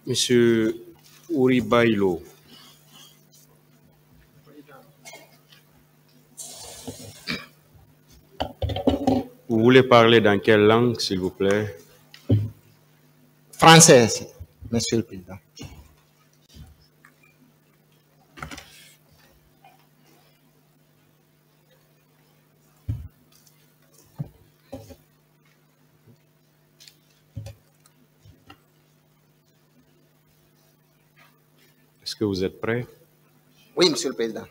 Monsieur Uribailo. Vous voulez parler dans quelle langue, s'il vous plaît? Français, Monsieur le Président. Est-ce que vous êtes prêt? Oui, Monsieur le Président.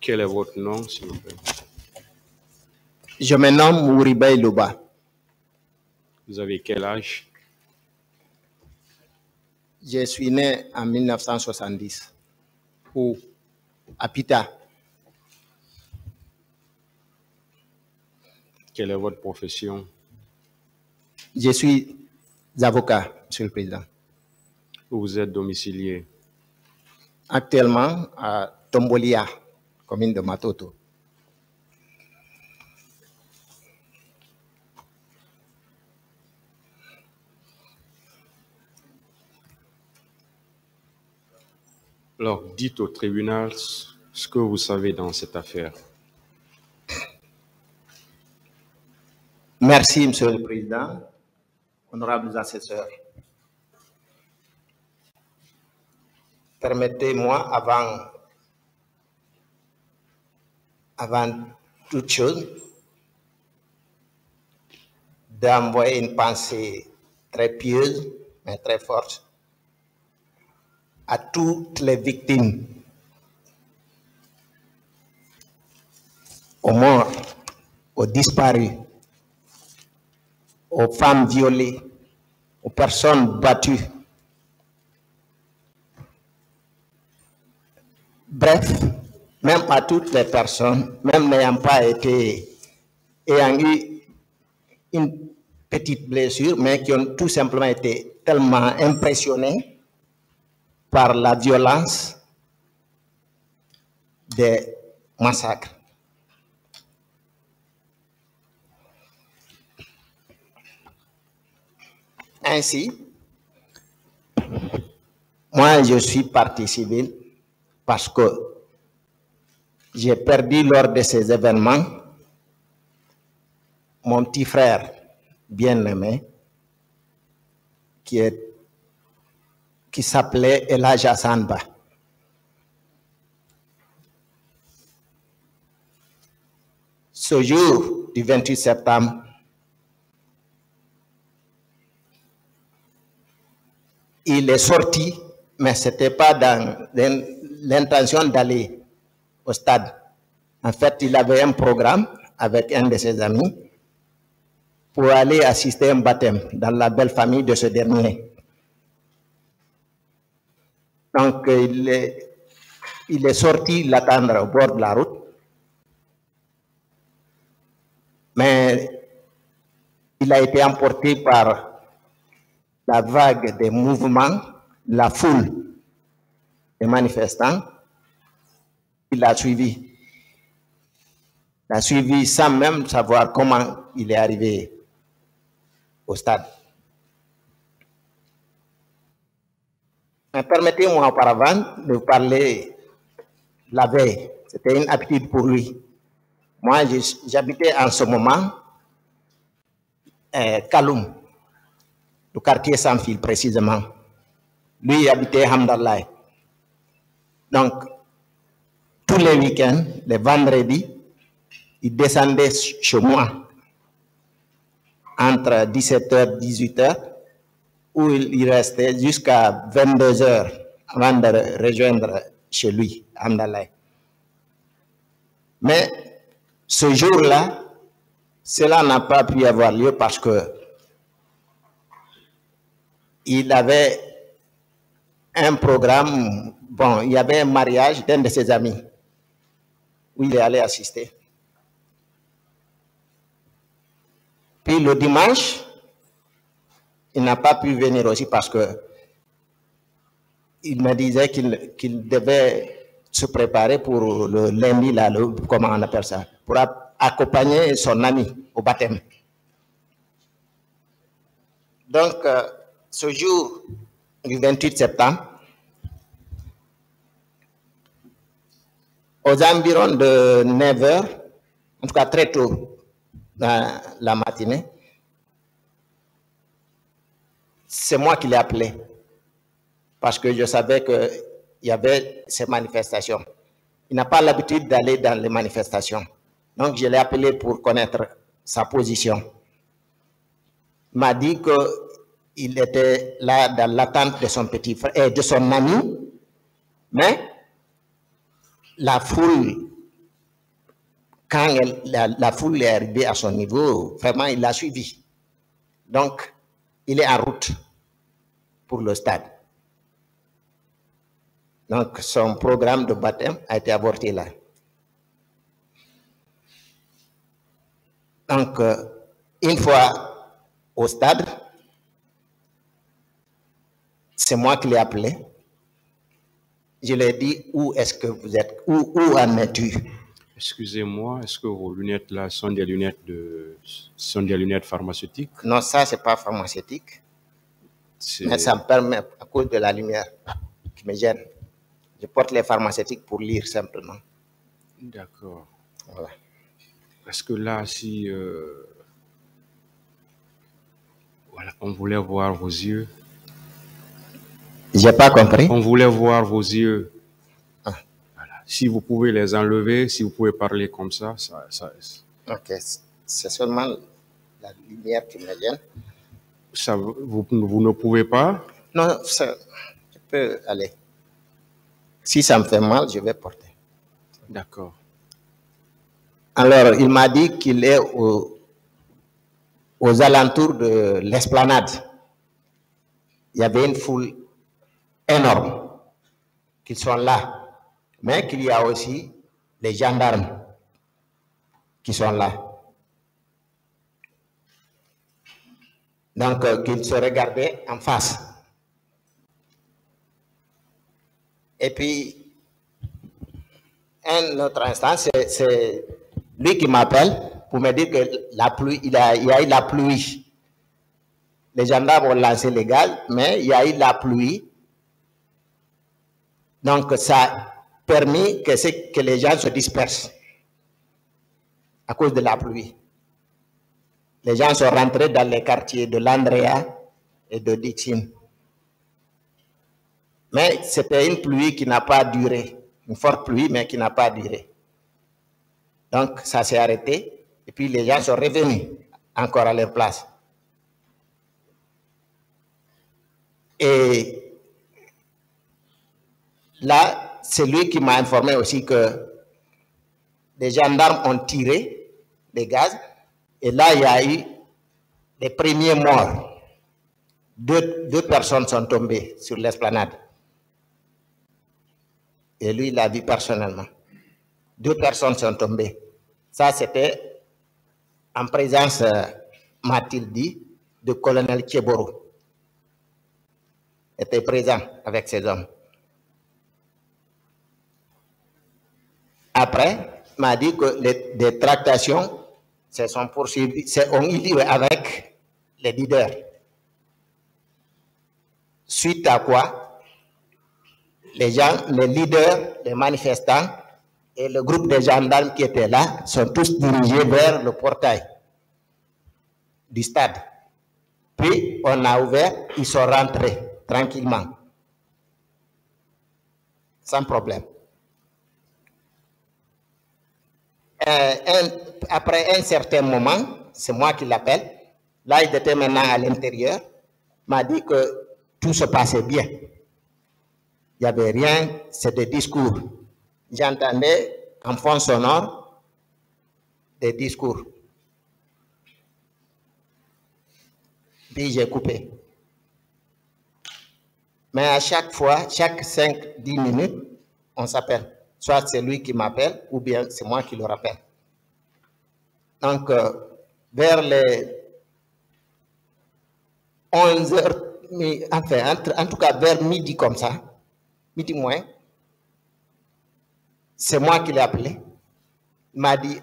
Quel est votre nom, s'il vous plaît? Je me nomme Uribailo Ba. Vous avez quel âge? Je suis né en 1970. Où? À Pita. Quelle est votre profession? Je suis avocat, Monsieur le Président. Où vous êtes domicilié? Actuellement à Tombolia, commune de Matoto. Alors, dites au tribunal ce que vous savez dans cette affaire. Merci, Monsieur le Président, honorables assesseurs. Permettez-moi, avant toute chose, d'envoyer une pensée très pieuse, mais très forte, à toutes les victimes, aux morts, aux disparus, aux femmes violées, aux personnes battues. Bref, même à toutes les personnes, même n'ayant pas été, ayant eu une petite blessure, mais qui ont tout simplement été tellement impressionnées par la violence des massacres. Ainsi, moi je suis partie civile parce que j'ai perdu lors de ces événements mon petit frère bien-aimé qui s'appelait Elijah Sanba. Ce jour du 28 septembre, il est sorti, mais ce n'était pas dans l'intention d'aller au stade. En fait, il avait un programme avec un de ses amis pour aller assister à un baptême dans la belle famille de ce dernier. Donc, il est sorti l'attendre au bord de la route. Mais il a été emporté par la vague des mouvements, la foule des manifestants. Il l'a suivi. Il l'a suivi sans même savoir comment il est arrivé au stade. Mais permettez-moi auparavant de parler la veille. C'était une habitude pour lui. Moi, j'habitais en ce moment Kaloum, le quartier sans fil précisément. Lui il habitait Hamdallah. Donc, tous les week-ends, les vendredis, il descendait chez moi entre 17h et 18h, où il restait jusqu'à 22h avant de rejoindre chez lui, Hamdallah. Mais ce jour-là, cela n'a pas pu avoir lieu parce que il avait un programme, bon, il y avait un mariage d'un de ses amis où il est allé assister. Puis le dimanche, il n'a pas pu venir aussi parce que il me disait qu'il devait se préparer pour le lundi, là, comment on appelle ça, pour accompagner son ami au baptême. Donc, ce jour du 28 septembre, aux environs de 9 h, en tout cas très tôt dans la matinée, c'est moi qui l'ai appelé parce que je savais qu'il y avait ces manifestations. Il n'a pas l'habitude d'aller dans les manifestations. Donc, je l'ai appelé pour connaître sa position. Il m'a dit qu'il était là dans l'attente de son petit frère et de son ami, mais la foule, quand la foule est arrivée à son niveau, vraiment, il l'a suivi. Donc, il est en route pour le stade. Donc, son programme de baptême a été avorté là. Donc, une fois au stade, c'est moi qui l'ai appelé. Je lui ai dit, où est-ce que vous êtes? Où en es-tu? Excusez-moi, est-ce que vos lunettes là sont des lunettes pharmaceutiques? Non, ça, c'est pas pharmaceutique. Mais ça me permet, à cause de la lumière qui me gêne. Je porte les pharmaceutiques pour lire simplement. D'accord. Voilà. Parce que là, si voilà, on voulait voir vos yeux. J'ai pas compris. On voulait voir vos yeux. Ah. Voilà. Si vous pouvez les enlever, si vous pouvez parler comme ça. Ok, c'est seulement la lumière qui me gêne. Ça, vous ne pouvez pas? Non, je peux aller. Si ça me fait mal, je vais porter. D'accord. Alors, il m'a dit qu'il est aux alentours de l'esplanade. Il y avait une foule énorme, qu'ils sont là, mais qu'il y a aussi les gendarmes qui sont là. Donc, qu'ils se regardaient en face. Et puis, un autre instant, c'est lui qui m'appelle pour me dire que la pluie, il y a eu la pluie. Les gendarmes ont lancé les gaz, mais il y a eu la pluie. Donc, ça a permis que les gens se dispersent à cause de la pluie. Les gens sont rentrés dans les quartiers de l'Andrea et de Dixine. Mais c'était une pluie qui n'a pas duré. Une forte pluie, mais qui n'a pas duré. Donc, ça s'est arrêté. Et puis, les gens sont revenus encore à leur place. Et là, c'est lui qui m'a informé aussi que les gendarmes ont tiré des gaz. Et là, il y a eu les premiers morts. Deux personnes sont tombées sur l'esplanade. Et lui, il l'a vu personnellement. 2 personnes sont tombées. Ça, c'était en présence, m'a-t-il dit, de colonel Tcheboro. Était présent avec ces hommes. Après, il m'a dit que les tractations se sont poursuivies, ont eu lieu avec les leaders. Suite à quoi, les leaders, les manifestants et le groupe de gendarmes qui étaient là sont tous dirigés vers le portail du stade. Puis, on a ouvert, ils sont rentrés tranquillement, sans problème. Après un certain moment, c'est moi qui l'appelle, là il était maintenant à l'intérieur, m'a dit que tout se passait bien. Il n'y avait rien, c'est des discours. J'entendais en fond sonore des discours. Puis j'ai coupé. Mais à chaque fois, chaque 5-10 minutes, on s'appelle. Soit c'est lui qui m'appelle, ou bien c'est moi qui le rappelle. Donc, vers les 11 heures, enfin, en tout cas vers midi comme ça, midi moins, C'est moi qui l'ai appelé. Il m'a dit,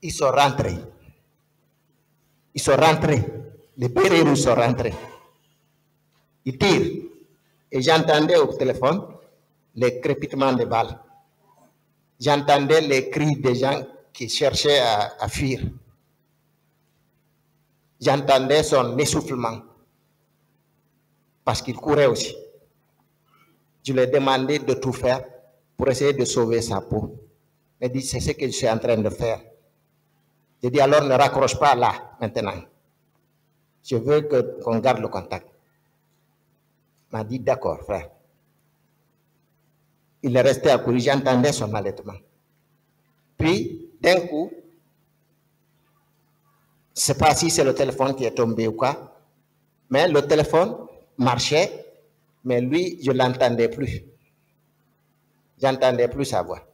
ils sont rentrés. Ils sont rentrés. Les Béréroux sont rentrés. Ils tirent. Et j'entendais au téléphone les crépitements des balles. J'entendais les cris des gens qui cherchaient à fuir. J'entendais son essoufflement. Parce qu'il courait aussi. Je lui ai demandé de tout faire pour essayer de sauver sa peau. Il m'a dit, c'est ce que je suis en train de faire. J'ai dit, alors ne raccroche pas là, maintenant. Je veux qu'on garde le contact. Il m'a dit, d'accord, frère. Il est resté accroupi, j'entendais son allaitement. Puis, d'un coup, je ne sais pas si c'est le téléphone qui est tombé ou quoi, mais le téléphone marchait, mais lui, je ne l'entendais plus. J'entendais plus sa voix.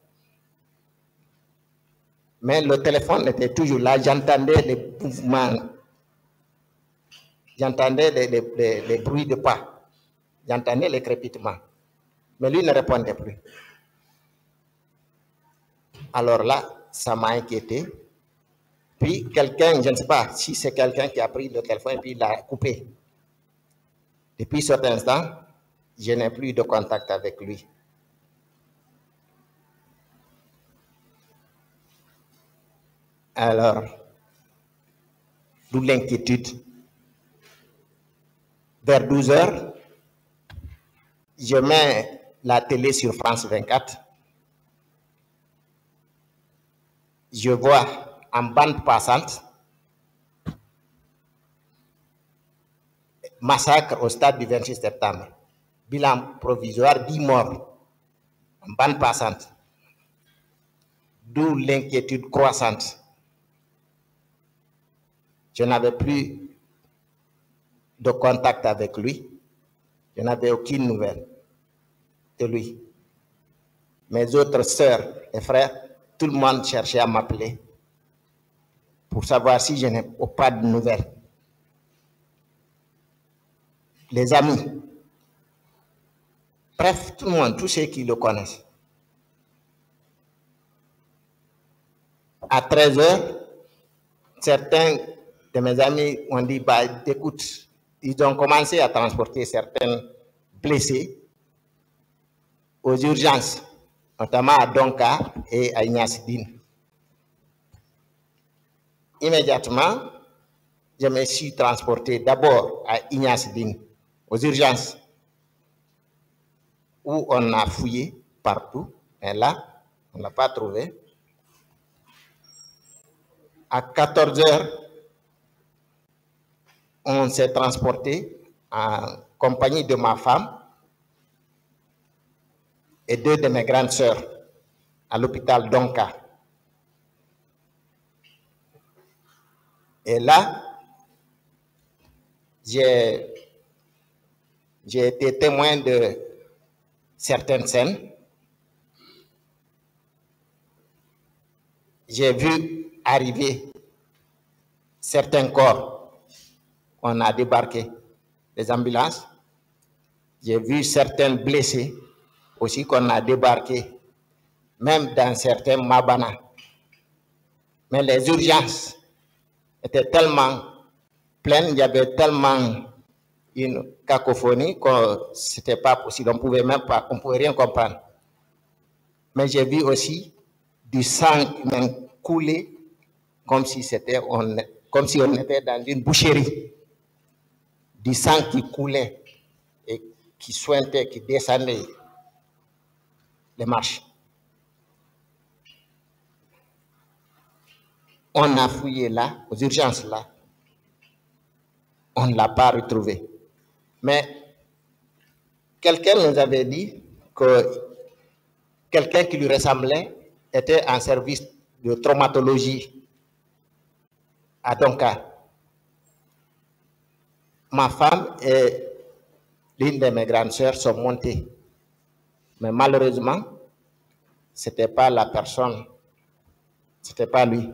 Mais le téléphone était toujours là, j'entendais les mouvements, j'entendais les bruits de pas, j'entendais les crépitements. Mais lui ne répondait plus. Alors là, ça m'a inquiété. Puis quelqu'un, je ne sais pas si c'est quelqu'un qui a pris le téléphone et puis il l'a coupé. Depuis cet instant, je n'ai plus de contact avec lui. Alors, d'où l'inquiétude. Vers 12 heures, je mets la télé sur France 24. Je vois en bande passante massacre au stade du 26 septembre. Bilan provisoire, 10 morts en bande passante. D'où l'inquiétude croissante. Je n'avais plus de contact avec lui. Je n'avais aucune nouvelle de lui. Mes autres sœurs et frères, tout le monde cherchait à m'appeler pour savoir si je n'ai pas de nouvelles. Les amis, bref, tout le monde, tous ceux qui le connaissent. À 13 heures, certains de mes amis ont dit, bah, écoute, ils ont commencé à transporter certains blessés aux urgences, notamment à Donka et à Ignace-Dine. Immédiatement, je me suis transporté d'abord à Ignace-Dine, aux urgences, où on a fouillé partout, mais là, on ne l'a pas trouvé. À 14 heures, on s'est transporté en compagnie de ma femme et 2 de mes grandes sœurs à l'hôpital Donka. Et là, j'ai été témoin de certaines scènes. J'ai vu arriver certains corps. On a débarqué les ambulances. J'ai vu certains blessés aussi qu'on a débarqué, même dans certains Mabana. Mais les urgences étaient tellement pleines, il y avait tellement une cacophonie que ce n'était pas possible. On ne pouvait rien comprendre. Mais j'ai vu aussi du sang humain couler comme si on était dans une boucherie. Du sang qui coulait et qui suintait, qui descendait les marches. On a fouillé là, aux urgences là. On ne l'a pas retrouvé. Mais quelqu'un nous avait dit que quelqu'un qui lui ressemblait était en service de traumatologie à Donka. Ma femme et l'une de mes grandes sœurs sont montées. Mais malheureusement, ce n'était pas la personne, ce n'était pas lui.